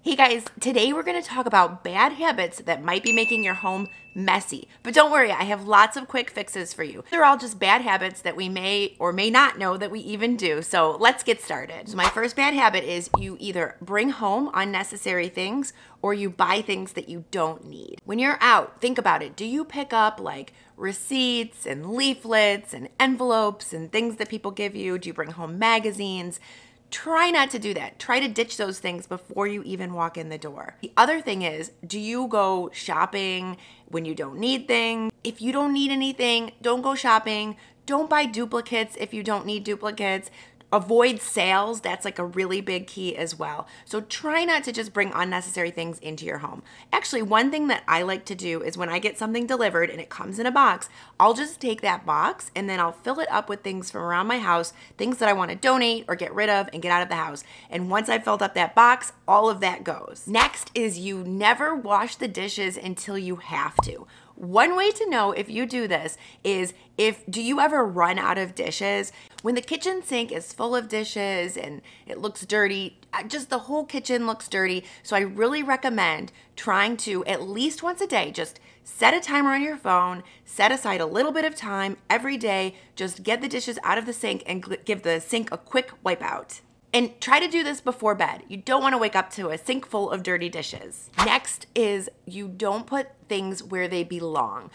Hey guys, today we're going to talk about bad habits that might be making your home messy. But don't worry, I have lots of quick fixes for you. They're all just bad habits that we may or may not know that we even do. So let's get started. So my first bad habit is you either bring home unnecessary things or you buy things that you don't need. When you're out, think about it. Do you pick up like receipts and leaflets and envelopes and things that people give you? Do you bring home magazines? Try not to do that. Try to ditch those things before you even walk in the door. The other thing is, do you go shopping when you don't need things? If you don't need anything, don't go shopping. Don't buy duplicates if you don't need duplicates. Avoid sales. That's like a really big key as well. So try not to just bring unnecessary things into your home. Actually, one thing that I like to do is when I get something delivered and it comes in a box, I'll just take that box and then I'll fill it up with things from around my house, things that I want to donate or get rid of and get out of the house. And once I've filled up that box, all of that goes. Next is you never wash the dishes until you have to. One way to know if you do this is do you ever run out of dishes? When the kitchen sink is full of dishes and it looks dirty, just the whole kitchen looks dirty. So I really recommend trying to at least once a day, just set a timer on your phone, set aside a little bit of time every day, just get the dishes out of the sink and give the sink a quick wipe out. And try to do this before bed. You don't want to wake up to a sink full of dirty dishes. Next is you don't put things where they belong.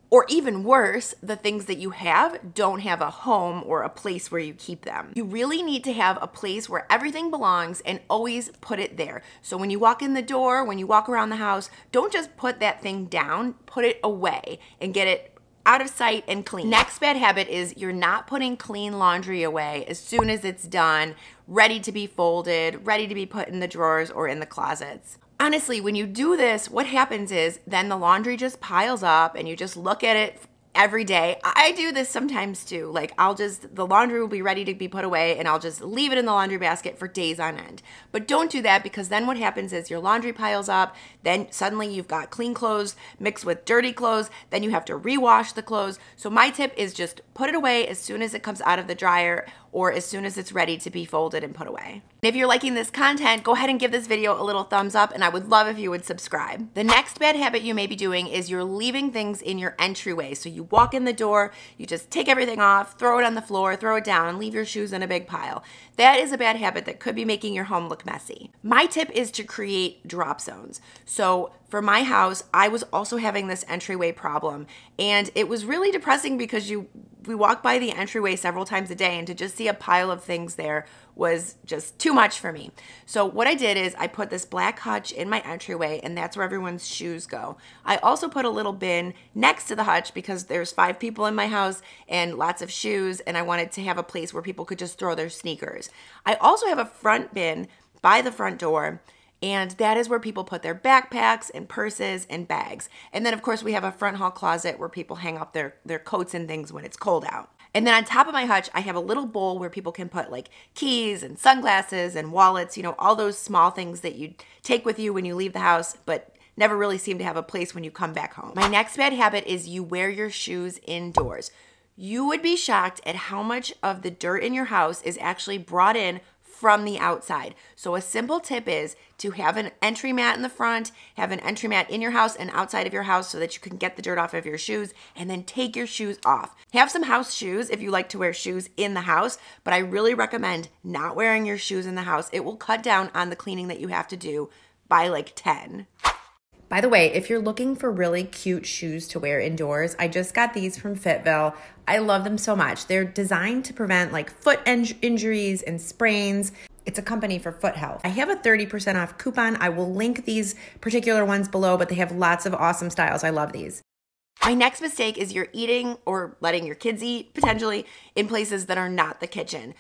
Or even worse, the things that you have don't have a home or a place where you keep them. You really need to have a place where everything belongs and always put it there. So when you walk in the door, when you walk around the house, don't just put that thing down, put it away and get it out of sight and clean. Next bad habit is you're not putting clean laundry away as soon as it's done, ready to be folded, ready to be put in the drawers or in the closets. Honestly, when you do this, what happens is then the laundry just piles up and you just look at it every day. I do this sometimes too. Like the laundry will be ready to be put away and I'll just leave it in the laundry basket for days on end. But don't do that because then what happens is your laundry piles up, then suddenly you've got clean clothes mixed with dirty clothes, then you have to rewash the clothes. So my tip is just put it away as soon as it comes out of the dryer or as soon as it's ready to be folded and put away. If you're liking this content, go ahead and give this video a little thumbs up and I would love if you would subscribe. The next bad habit you may be doing is you're leaving things in your entryway. So you walk in the door, you just take everything off, throw it on the floor, throw it down, and leave your shoes in a big pile. That is a bad habit that could be making your home look messy. My tip is to create drop zones. So for my house, I was also having this entryway problem and it was really depressing because we walk by the entryway several times a day and to just see a pile of things there was just too much for me. So what I did is I put this black hutch in my entryway and that's where everyone's shoes go. I also put a little bin next to the hutch because there's 5 people in my house and lots of shoes and I wanted to have a place where people could just throw their sneakers. I also have a front bin by the front door and that is where people put their backpacks and purses and bags. And then of course we have a front hall closet where people hang up their coats and things when it's cold out. And then on top of my hutch, I have a little bowl where people can put like keys and sunglasses and wallets, you know, all those small things that you take with you when you leave the house, but never really seem to have a place when you come back home. My next bad habit is you wear your shoes indoors. You would be shocked at how much of the dirt in your house is actually brought in from the outside. So a simple tip is to have an entry mat in the front, have an entry mat in your house and outside of your house so that you can get the dirt off of your shoes and then take your shoes off. Have some house shoes if you like to wear shoes in the house, but I really recommend not wearing your shoes in the house. It will cut down on the cleaning that you have to do by like 10. By the way, if you're looking for really cute shoes to wear indoors, I just got these from Fitville. I love them so much. They're designed to prevent like foot injuries and sprains. It's a company for foot health. I have a 30% off coupon. I will link these particular ones below, but they have lots of awesome styles. I love these. My next mistake is you're eating or letting your kids eat potentially in places that are not the kitchen.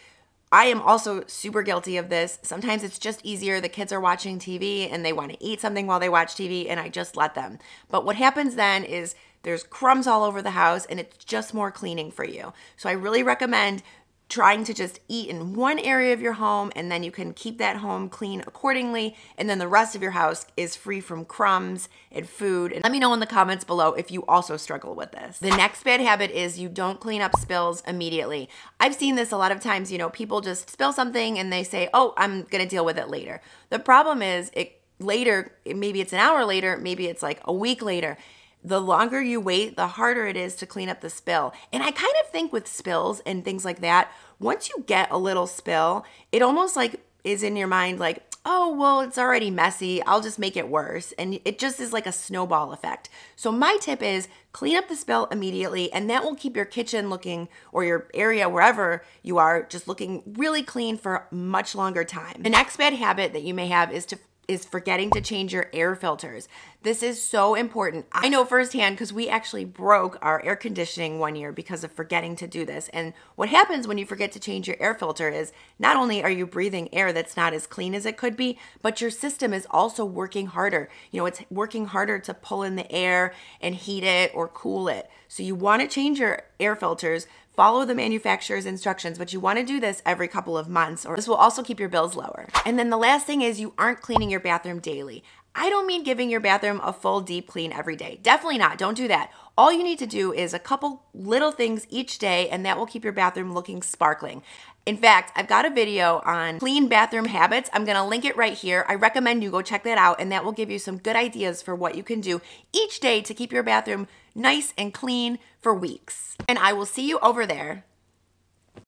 I am also super guilty of this. Sometimes it's just easier. The kids are watching TV and they want to eat something while they watch TV and I just let them. But what happens then is there's crumbs all over the house and it's just more cleaning for you. So I really recommend trying to just eat in one area of your home and then you can keep that home clean accordingly and then the rest of your house is free from crumbs and food. And let me know in the comments below if you also struggle with this. The next bad habit is you don't clean up spills immediately. I've seen this a lot of times, you know, people just spill something and they say, oh, I'm gonna deal with it later. The problem is it later, maybe it's an hour later, maybe it's like a week later. The longer you wait, the harder it is to clean up the spill. And I kind of think with spills and things like that, once you get a little spill, it almost like is in your mind like, oh, well, it's already messy. I'll just make it worse. And it just is like a snowball effect. So my tip is clean up the spill immediately, and that will keep your kitchen looking, or your area wherever you are, just looking really clean for a much longer time. The next bad habit that you may have is forgetting to change your air filters. This is so important. I know firsthand because we actually broke our air conditioning one year because of forgetting to do this. And what happens when you forget to change your air filter is not only are you breathing air that's not as clean as it could be, but your system is also working harder. You know, it's working harder to pull in the air and heat it or cool it. So you want to change your air filters. Follow the manufacturer's instructions, but you want to do this every couple of months, or this will also keep your bills lower. And then the last thing is you aren't cleaning your bathroom daily. I don't mean giving your bathroom a full deep clean every day. Definitely not. Don't do that. All you need to do is a couple little things each day, and that will keep your bathroom looking sparkling. In fact, I've got a video on clean bathroom habits. I'm gonna link it right here. I recommend you go check that out, and that will give you some good ideas for what you can do each day to keep your bathroom nice and clean for weeks. And I will see you over there.